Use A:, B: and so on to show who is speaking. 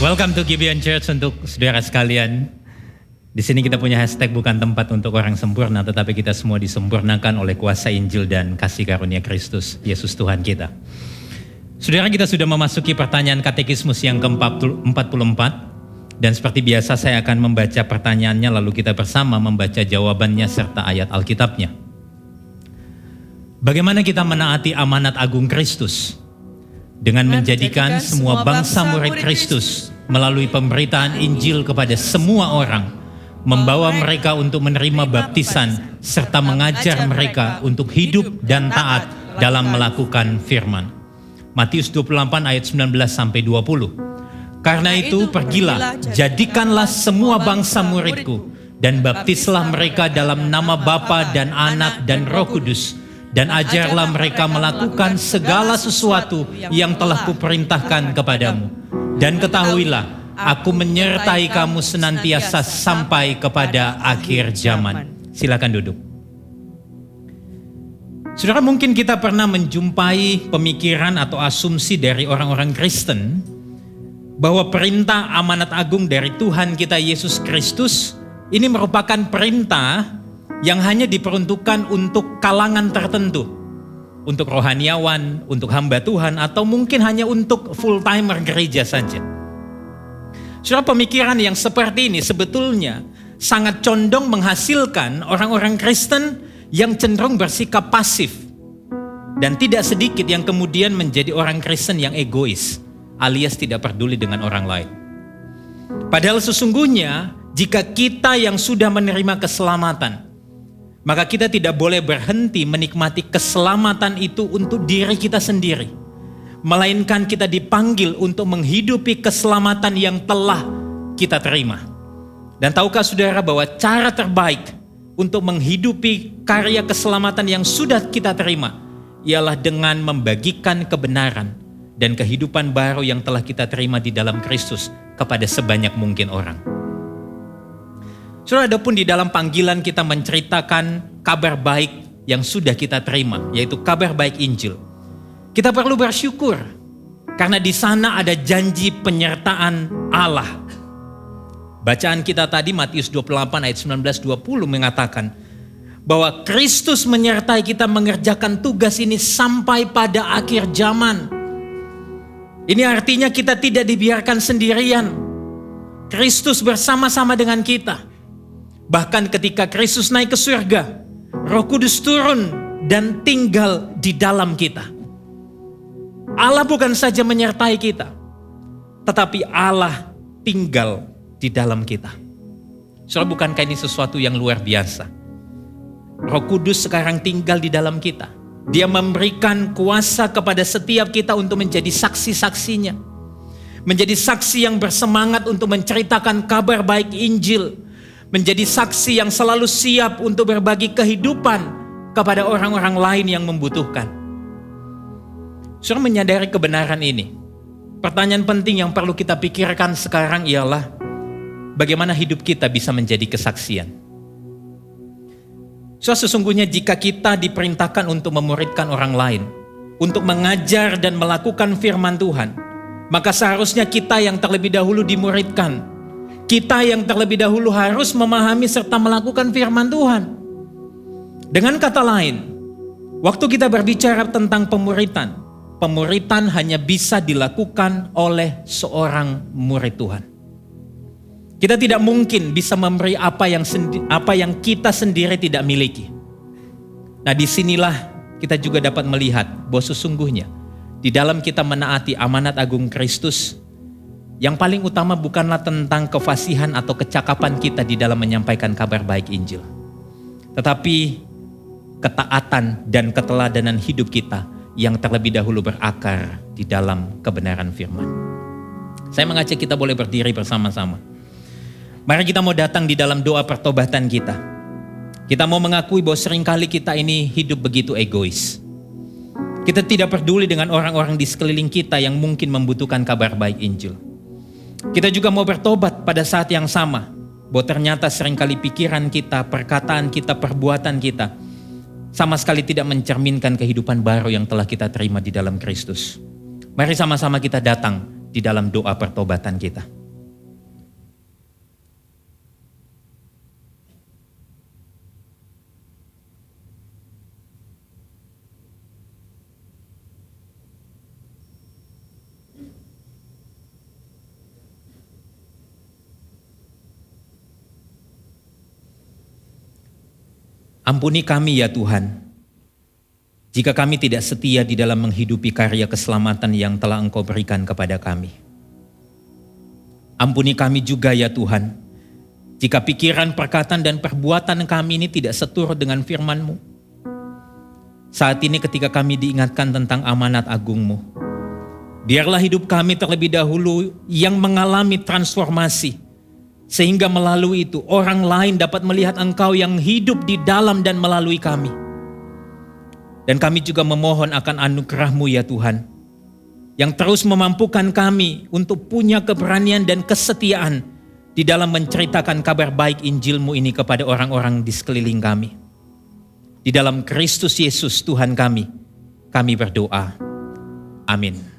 A: Welcome to Gibeon Church untuk saudara sekalian. Di sini kita punya hashtag bukan tempat untuk orang sempurna, tetapi kita semua disempurnakan oleh kuasa Injil dan kasih karunia Kristus, Yesus Tuhan kita. Saudara, kita sudah memasuki pertanyaan katekismus yang ke-44. Dan seperti biasa saya akan membaca pertanyaannya lalu kita bersama membaca jawabannya serta ayat Alkitabnya. Bagaimana kita menaati amanat agung Kristus? Dengan menjadikan semua bangsa murid Kristus melalui pemberitaan Injil kepada semua orang, membawa mereka untuk menerima baptisan, serta mengajar mereka untuk hidup dan taat dalam melakukan firman. Matius 28 ayat 19-20. Karena itu pergilah, jadikanlah semua bangsa muridku, dan baptislah mereka dalam nama Bapa dan Anak dan Roh Kudus, dan ajarlah mereka melakukan segala sesuatu yang telah kuperintahkan kepadamu. Dan ketahuilah, aku menyertai kamu senantiasa sampai kepada akhir zaman. Silakan duduk. Saudara, mungkin kita pernah menjumpai pemikiran atau asumsi dari orang-orang Kristen bahwa perintah amanat agung dari Tuhan kita Yesus Kristus ini merupakan perintah yang hanya diperuntukkan untuk kalangan tertentu, untuk rohaniawan, untuk hamba Tuhan, atau mungkin hanya untuk full-timer gereja saja. Saudara, pemikiran yang seperti ini sebetulnya sangat condong menghasilkan orang-orang Kristen yang cenderung bersikap pasif, dan tidak sedikit yang kemudian menjadi orang Kristen yang egois, alias tidak peduli dengan orang lain. Padahal sesungguhnya jika kita yang sudah menerima keselamatan, maka kita tidak boleh berhenti menikmati keselamatan itu untuk diri kita sendiri. Melainkan kita dipanggil untuk menghidupi keselamatan yang telah kita terima. Dan tahukah saudara bahwa cara terbaik untuk menghidupi karya keselamatan yang sudah kita terima ialah dengan membagikan kebenaran dan kehidupan baru yang telah kita terima di dalam Kristus kepada sebanyak mungkin orang. Saudara, adapun di dalam panggilan kita menceritakan kabar baik yang sudah kita terima, yaitu kabar baik Injil. Kita perlu bersyukur karena di sana ada janji penyertaan Allah. Bacaan kita tadi Matius 28 ayat 19-20 mengatakan bahwa Kristus menyertai kita mengerjakan tugas ini sampai pada akhir zaman. Ini artinya kita tidak dibiarkan sendirian. Kristus bersama-sama dengan kita. Bahkan ketika Kristus naik ke surga, Roh Kudus turun dan tinggal di dalam kita. Allah bukan saja menyertai kita, tetapi Allah tinggal di dalam kita. Soalnya bukankah ini sesuatu yang luar biasa? Roh Kudus sekarang tinggal di dalam kita. Dia memberikan kuasa kepada setiap kita untuk menjadi saksi-saksinya. Menjadi saksi yang bersemangat untuk menceritakan kabar baik Injil. Menjadi saksi yang selalu siap untuk berbagi kehidupan kepada orang-orang lain yang membutuhkan. Saudara menyadari kebenaran ini. Pertanyaan penting yang perlu kita pikirkan sekarang ialah bagaimana hidup kita bisa menjadi kesaksian. Saudara, sesungguhnya jika kita diperintahkan untuk memuridkan orang lain, untuk mengajar dan melakukan firman Tuhan, maka seharusnya kita yang terlebih dahulu dimuridkan. Kita yang terlebih dahulu harus memahami serta melakukan firman Tuhan. Dengan kata lain, waktu kita berbicara tentang pemuritan, pemuritan hanya bisa dilakukan oleh seorang murid Tuhan. Kita tidak mungkin bisa memberi apa yang kita sendiri tidak miliki. Nah, disinilah kita juga dapat melihat bahwa sesungguhnya di dalam kita menaati amanat agung Kristus, yang paling utama bukanlah tentang kefasihan atau kecakapan kita di dalam menyampaikan kabar baik Injil. Tetapi ketaatan dan keteladanan hidup kita yang terlebih dahulu berakar di dalam kebenaran firman. Saya mengajak kita boleh berdiri bersama-sama. Mari kita mau datang di dalam doa pertobatan kita. Kita mau mengakui bahwa seringkali kita ini hidup begitu egois. Kita tidak peduli dengan orang-orang di sekeliling kita yang mungkin membutuhkan kabar baik Injil. Kita juga mau bertobat pada saat yang sama, bahwa ternyata seringkali pikiran kita, perkataan kita, perbuatan kita sama sekali tidak mencerminkan kehidupan baru yang telah kita terima di dalam Kristus. Mari sama-sama kita datang di dalam doa pertobatan kita. Ampuni kami ya Tuhan, jika kami tidak setia di dalam menghidupi karya keselamatan yang telah Engkau berikan kepada kami. Ampuni kami juga ya Tuhan, jika pikiran, perkataan, dan perbuatan kami ini tidak seturut dengan firman-Mu. Saat ini ketika kami diingatkan tentang amanat agung-Mu, biarlah hidup kami terlebih dahulu yang mengalami transformasi, sehingga melalui itu orang lain dapat melihat Engkau yang hidup di dalam dan melalui kami. Dan kami juga memohon akan anugerah-Mu ya Tuhan, yang terus memampukan kami untuk punya keberanian dan kesetiaan di dalam menceritakan kabar baik Injil-Mu ini kepada orang-orang di sekeliling kami. Di dalam Kristus Yesus Tuhan kami berdoa. Amin.